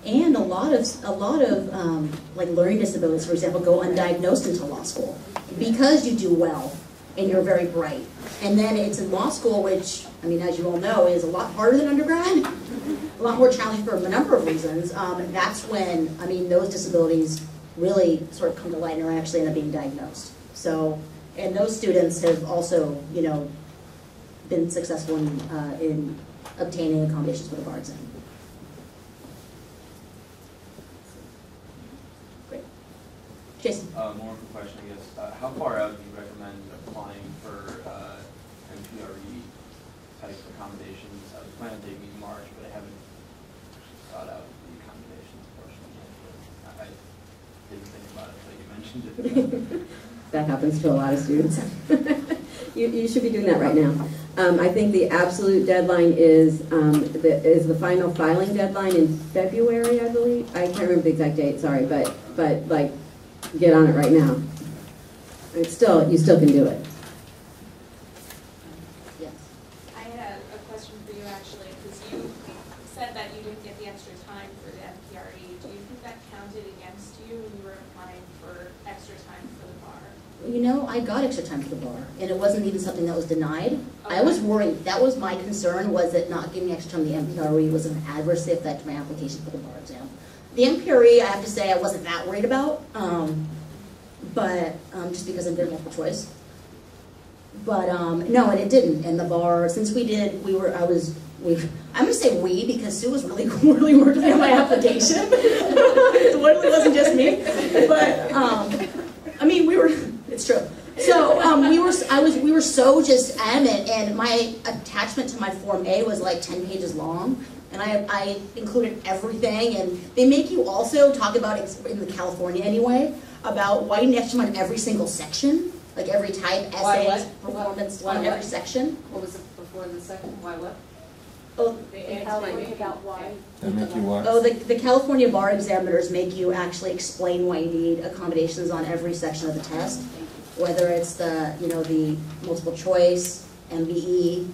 And a lot of like learning disabilities, for example, go undiagnosed into law school because you do well and you're very bright. And then it's in law school, which, I mean, as you all know, is a lot harder than undergrad, a lot more challenging for a number of reasons. That's when, I mean, those disabilities really sort of come to light and are actually end up being diagnosed. So, and those students have also, you know, been successful in obtaining accommodations for the bar exam. Great. Jason. More of a question, I guess. How far out do you recommend applying for NPRE type accommodations? I was planning on taking in March, but I haven't thought out the accommodations portion yet. I didn't think about it until you mentioned it. That happens to a lot of students. You should be doing that right now. I think the absolute deadline is the final filing deadline in February, I believe. I can't remember the exact date, sorry, but like, get on it right now. It's still, you still can do it. Yes. I had a question for you actually, because you said that you didn't get the extra time for the NPRE. Do you think that counted against you when you were applying for extra time for the bar? You know, I got extra time for the bar, and it wasn't even something that was denied. Okay. I was worried. That was my concern, was that not giving extra time to the NPRE was an adverse effect to my application for the bar exam. The NPRE, I have to say, I wasn't that worried about, but just because I'm good at multiple choice. But no, and it didn't. And the bar, since we did, I'm gonna say we because Sue was really working on my application. It literally wasn't just me, but I mean, it's true. So we were so just adamant, and my attachment to my Form A was like 10 pages long, and I included everything, and they make you also talk about, in the California anyway, about why you need extra on every single section, like every type, essays, performance, on every section. What was it before the second? Why what? Oh, the California bar examiners make you actually explain why you need accommodations on every section of the test, whether it's the, you know, the multiple choice, MBE,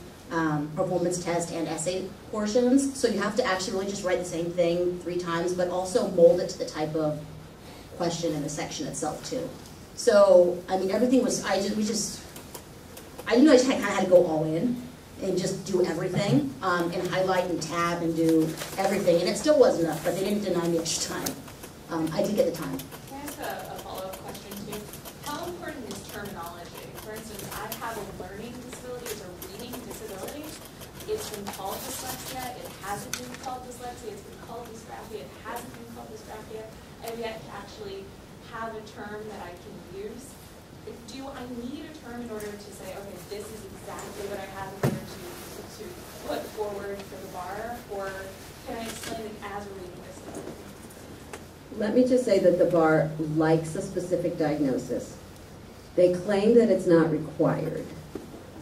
performance test, and essay portions. So you have to actually really just write the same thing 3 times, but also mold it to the type of question in the section itself too. So I mean, everything was, I didn't know I just kind of had to go all in and just do everything, and highlight and tab and do everything, and it still wasn't enough, but they didn't deny me extra time. I did get the time. Can I ask a follow-up question too? How important is terminology? For instance, I have a learning disability, it's a reading disability. It's been called dyslexia, it hasn't been called dyslexia, it's been called dysgraphia, it hasn't been called dysgraphia. I've yet to actually have a term that I can use. Do I need a term in order to say, okay, this is exactly what I have in order to put forward for the bar, or can I explain it as a reading disability? Let me just say that the bar likes a specific diagnosis. They claim that it's not required,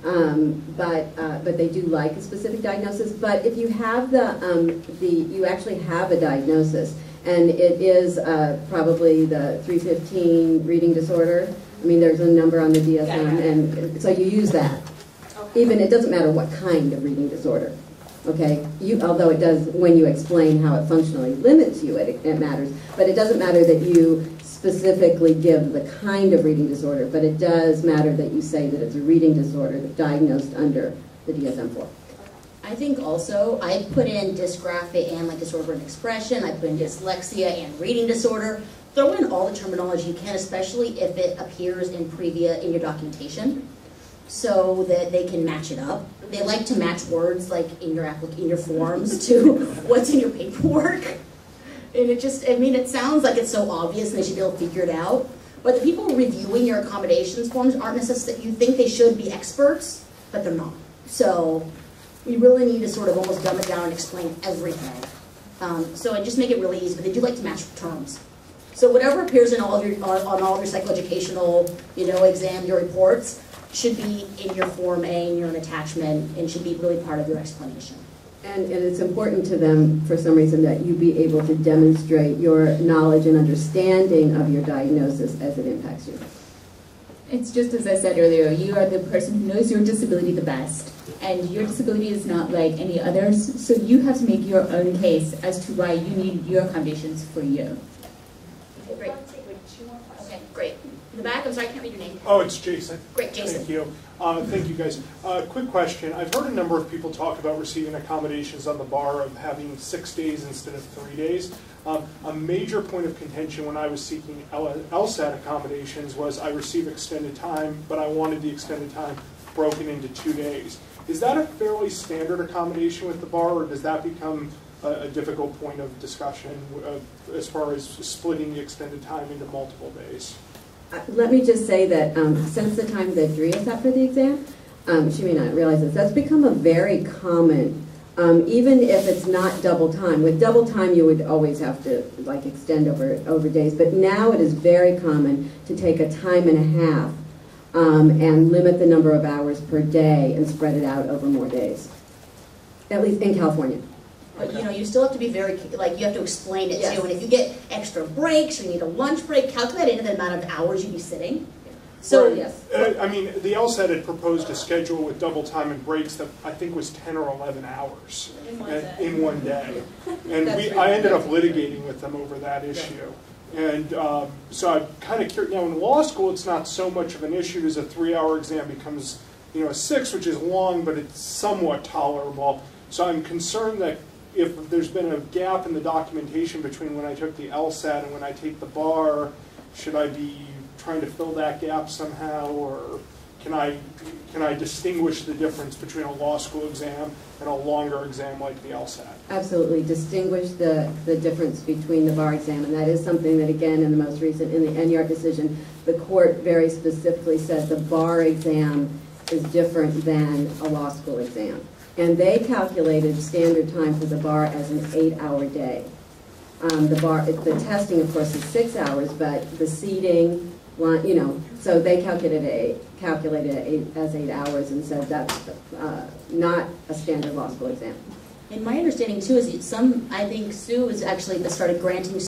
but they do like a specific diagnosis. But if you have you actually have a diagnosis, and it is probably the 315 reading disorder. I mean, there's a number on the DSM, and so you use that. Okay. Even, it doesn't matter what kind of reading disorder, okay? Although it does, when you explain how it functionally limits you, it matters. But it doesn't matter that you specifically give the kind of reading disorder, but it does matter that you say that it's a reading disorder that's diagnosed under the DSM-IV. I think also, I put in dysgraphia and like disorder of expression, I put in dyslexia and reading disorder. Throw in all the terminology you can, especially if it appears in in your documentation, so that they can match it up. They like to match words like in your forms to what's in your paperwork. And it just, I mean, it sounds like it's so obvious and they should be able to figure it out. But the people reviewing your accommodations forms aren't necessarily, you think they should be experts, but they're not. So we really need to sort of almost dumb it down and explain everything. So I just make it really easy, but they do like to match terms. So whatever appears in all of your, on all of your psychoeducational, you know, exam, your reports, should be in your Form A and your attachment, and should be really part of your explanation. And it's important to them, for some reason, that you be able to demonstrate your knowledge and understanding of your diagnosis as it impacts you. It's just as I said earlier, you are the person who knows your disability the best, and your disability is not like any others, so you have to make your own case as to why you need your accommodations for you. Okay, great. Let's take like 2 more questions. Okay, great. In the back, I'm sorry, I can't read your name. Oh, it's Jason. Great, Jason. Thank you. Thank you, guys. Quick question. I've heard a number of people talk about receiving accommodations on the bar of having 6 days instead of 3 days. A major point of contention when I was seeking LSAT accommodations was I received extended time, but I wanted the extended time broken into 2 days. Is that a fairly standard accommodation with the bar, or does that become a difficult point of discussion as far as splitting the extended time into multiple days? Let me just say that since the time that Dria sat for the exam, she may not realize this, that's become a very common, even if it's not double time. With double time, you would always have to like extend over days, but now it is very common to take a time and a half and limit the number of hours per day and spread it out over more days, at least in California. But you know, you still have to be very, like, you have to explain it Yes. too. And if you get extra breaks, or you need a lunch break, calculate into the amount of hours you'd be sitting. So, yes. I mean, the LSAT had proposed a schedule with double time and breaks that I think was 10 or 11 hours in one day. And I ended up litigating with them over that issue. And so I'm kind of curious. Now, in law school, it's not so much of an issue as a 3-hour exam becomes, you know, a 6, which is long, but it's somewhat tolerable. So I'm concerned that if there's been a gap in the documentation between when I took the LSAT and when I take the bar, should I be trying to fill that gap somehow, or can I distinguish the difference between a law school exam and a longer exam like the LSAT? Absolutely, distinguish the difference between the bar exam, and that is something that, again, in the most recent, in the NYARD decision, the court very specifically said the bar exam is different than a law school exam. And they calculated standard time for the bar as an 8-hour day. The testing, of course, is 6 hours, but the seating, you know, so they calculated it as 8 hours and said that's not a standard law school exam. and my understanding too is I think Sue has actually started granting